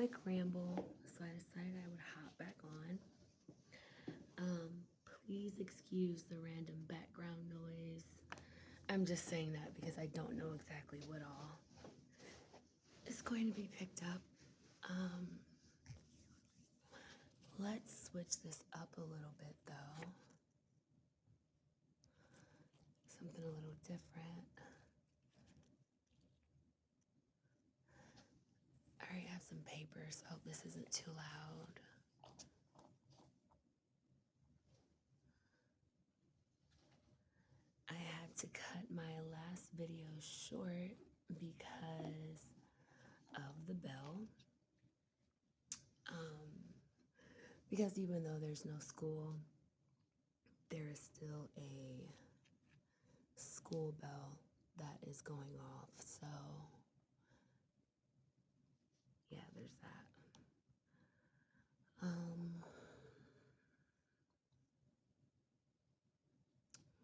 quick ramble, so I decided I would hop back on. Please excuse the random background noise. I'm just saying that because I don't know exactly what all is going to be picked up. Let's switch this up a little bit though. Something a little different. I already have some paper, so I hope this isn't too loud. I had to cut my last video short because of the bell. Because even though there's no school, there is still a school bell that is going off. So, yeah, there's that.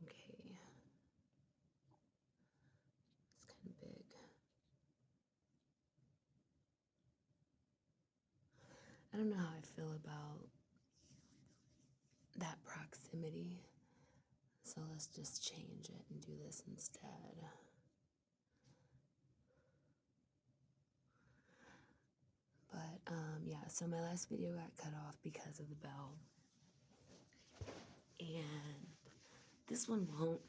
Okay. It's kind of big. I don't know how I feel about that proximity. So let's just change it and do this instead. But yeah, so my last video got cut off because of the bell. And this one won't.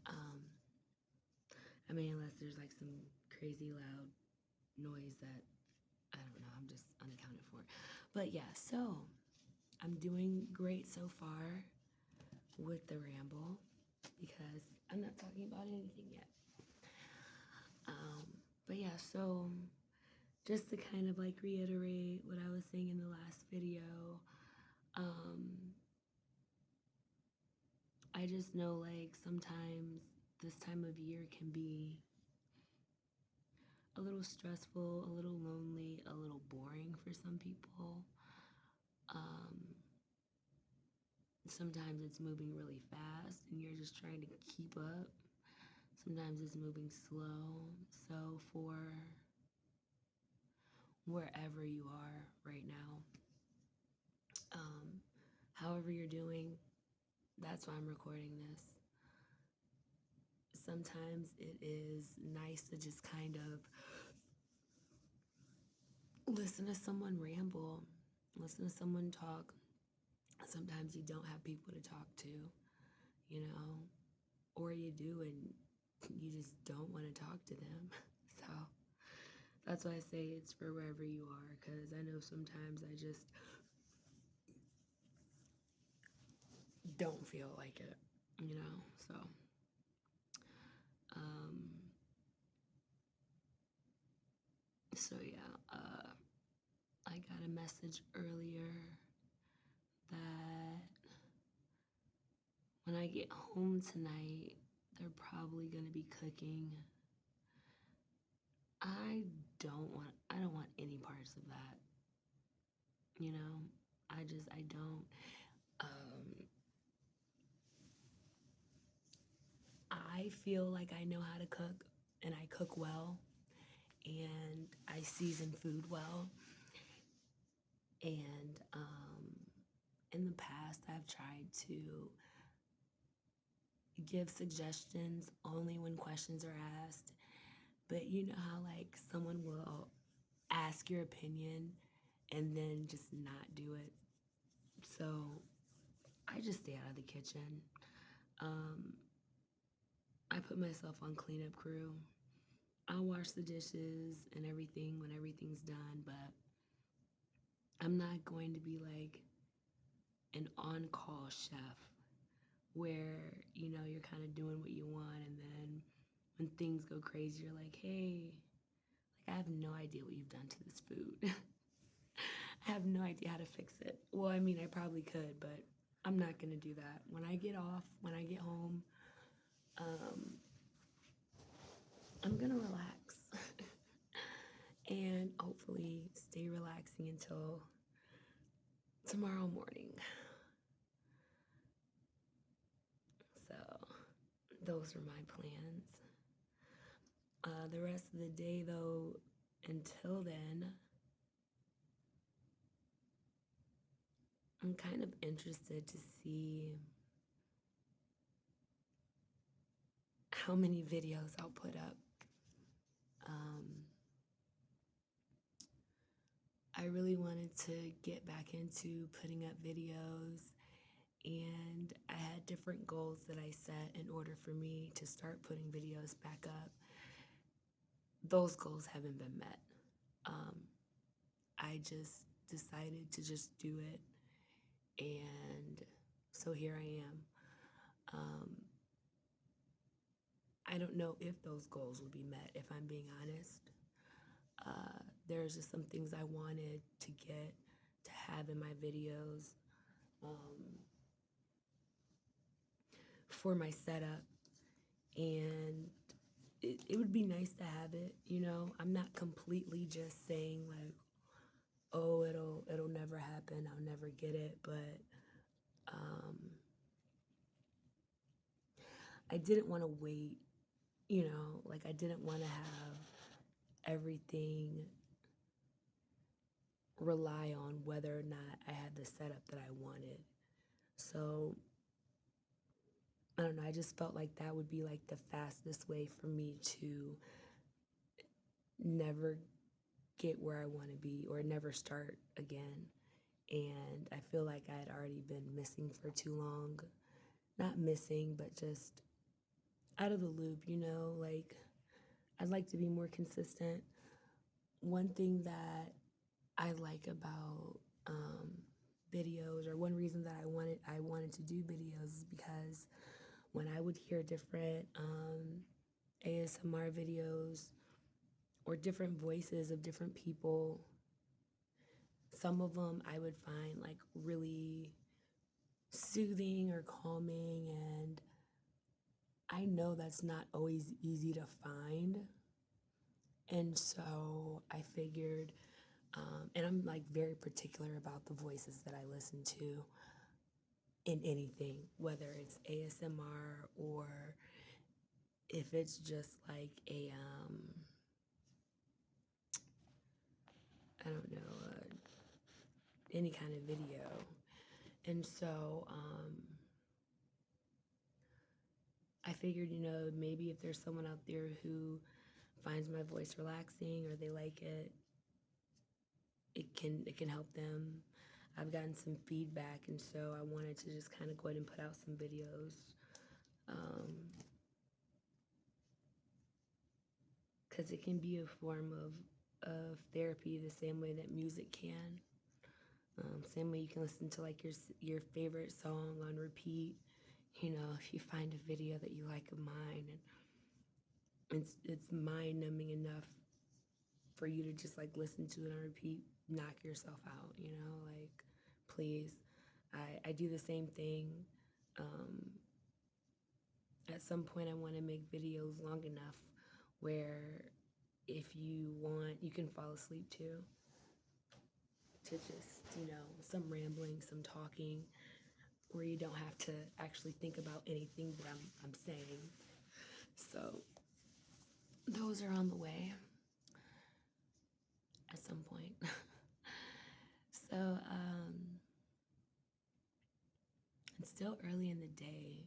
I mean, unless there's like some crazy loud noise that, I don't know, I'm just unaccounted for. But yeah, so I'm doing great so far with the ramble because I'm not talking about anything yet. But yeah, so just to kind of like reiterate what I was saying in the last video, I just know like sometimes this time of year can be a little stressful, a little lonely, a little boring for some people. Sometimes it's moving really fast and you're just trying to keep up. Sometimes it's moving slow. So for wherever you are right now, however you're doing, that's why I'm recording this. Sometimes it is nice to just kind of listen to someone ramble, listen to someone talk. Sometimes you don't have people to talk to, you know, or you do and you just don't want to talk to them. So that's why I say it's for wherever you are, because I know sometimes I just don't feel like it, you know, so. So yeah, I got a message earlier that when I get home tonight, they're probably gonna be cooking. I don't want any parts of that. You know, I don't. I feel like I know how to cook and I cook well and I season food well. And in the past, I've tried to give suggestions only when questions are asked. But you know how like someone will ask your opinion and then just not do it. So I just stay out of the kitchen. I put myself on cleanup crew. I'll wash the dishes and everything when everything's done, but I'm not going to be like an on-call chef where, you know, you're kind of doing what you want and then when things go crazy, you're like, hey, like I have no idea what you've done to this food. I have no idea how to fix it. Well, I mean, I probably could, but I'm not gonna do that. When I get off, when I get home, I'm gonna relax and hopefully stay relaxing until tomorrow morning. So those are my plans. The rest of the day though, until then, I'm kind of interested to see how many videos I'll put up. Um, I really wanted to get back into putting up videos, and I had different goals that I set in order for me to start putting videos back up. Those goals haven't been met. Um, I just decided to just do it, and so here I am. Um, I don't know if those goals will be met, if I'm being honest. There's just some things I wanted to get to have in my videos for my setup, and it would be nice to have it. I'm not completely just saying like, oh, it'll never happen, I'll never get it, but I didn't want to wait, like I didn't want to have everything rely on whether or not I had the setup that I wanted. So I don't know, I just felt like that would be like the fastest way for me to never get where I want to be or never start again. And I feel like I had already been missing for too long. Not missing, but just out of the loop, like I'd like to be more consistent. One thing that I like about videos, or one reason that I wanted to do videos, is because when I would hear different ASMR videos or different voices of different people, some of them I would find like really soothing or calming, and I know that's not always easy to find. And so I figured, and I'm like very particular about the voices that I listen to in anything, whether it's ASMR or if it's just like I don't know, any kind of video. And so I figured, maybe if there's someone out there who finds my voice relaxing or they like it, it can help them. I've gotten some feedback, and so I wanted to just kind of go ahead and put out some videos. Because it can be a form of therapy the same way that music can. Same way you can listen to like your favorite song on repeat. If you find a video that you like of mine, and it's mind numbing enough for you to just like listen to it on repeat, knock yourself out. Like please. I do the same thing. At some point, I want to make videos long enough where if you want, you can fall asleep to just, some rambling, some talking, where you don't have to actually think about anything that I'm saying. So those are on the way at some point. So it's still early in the day,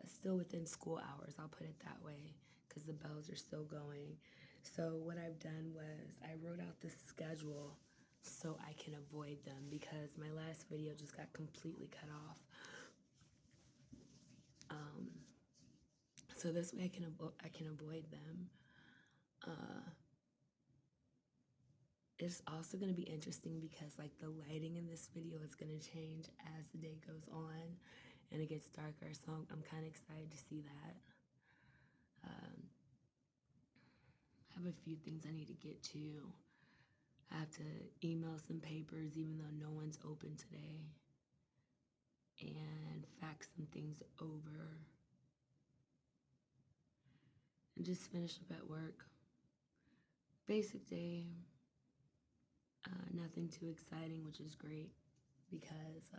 still within school hours, I'll put it that way, because the bells are still going. So what I've done was I wrote out the schedule so I can avoid them, because my last video just got completely cut off. So this way I can avoid them. It's also going to be interesting because like the lighting in this video is going to change as the day goes on and it gets darker, so I'm kind of excited to see that. I have a few things I need to get to. I have to email some papers even though no one's open today, and fax some things over, and just finish up at work. Basic day. Nothing too exciting, which is great, because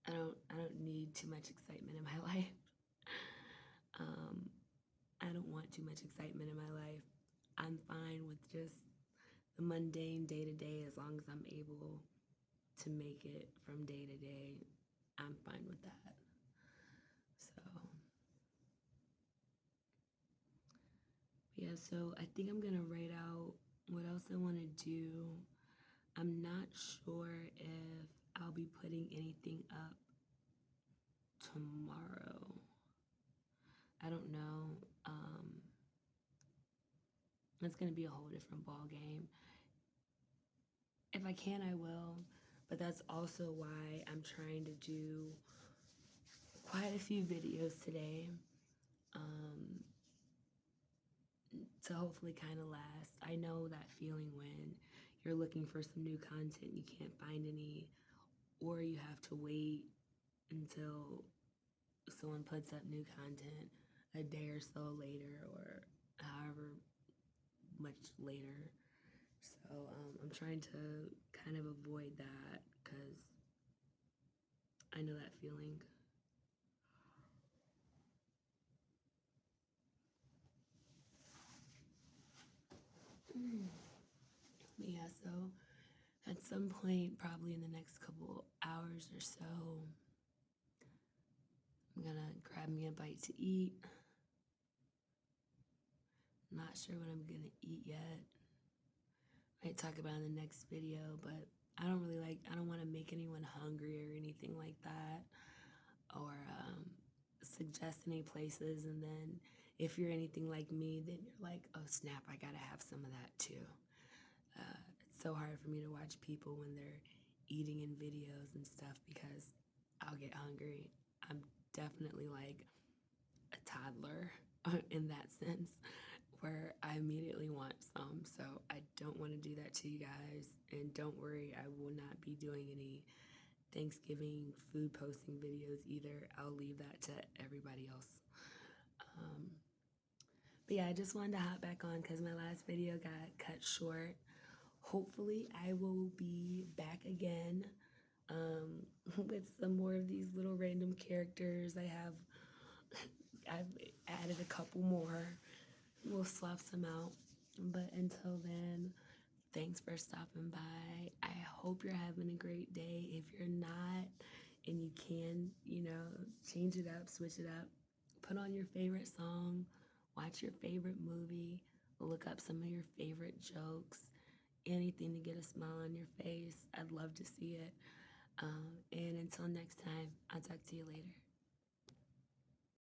I don't need too much excitement in my life. I don't want too much excitement in my life. I'm fine with just the mundane day to day, as long as I'm able to make it from day to day, I'm fine with that. So, yeah, so I think I'm gonna write out what else I want to do. I'm not sure if I'll be putting anything up tomorrow. I don't know. It's gonna be a whole different ball game. If I can, I will. But that's also why I'm trying to do quite a few videos today, um, to hopefully kind of last. I know that feeling when you're looking for some new content, you can't find any, or you have to wait until someone puts up new content a day or so later, or however much later. So I'm trying to kind of avoid that because I know that feeling. But yeah, so at some point, probably in the next couple hours or so, I'm gonna grab me a bite to eat. Not sure what I'm gonna eat yet. Might talk about in the next video, but I don't want to make anyone hungry or anything like that, or suggest any places. And then if you're anything like me, then you're like, oh snap, I gotta have some of that too. It's so hard for me to watch people when they're eating in videos and stuff because I'll get hungry. I'm definitely like a toddler in that sense, where I immediately want some. So I don't want to do that to you guys. And don't worry, I will not be doing any Thanksgiving food posting videos either. I'll leave that to everybody else. Um, but yeah, I just wanted to hop back on because my last video got cut short. Hopefully, I will be back again, with some more of these little random characters. I've added a couple more. We'll swap some out. But until then, thanks for stopping by. I hope you're having a great day. If you're not, and you can, change it up, switch it up, put on your favorite song, watch your favorite movie, look up some of your favorite jokes, anything to get a smile on your face. I'd love to see it. And until next time, I'll talk to you later.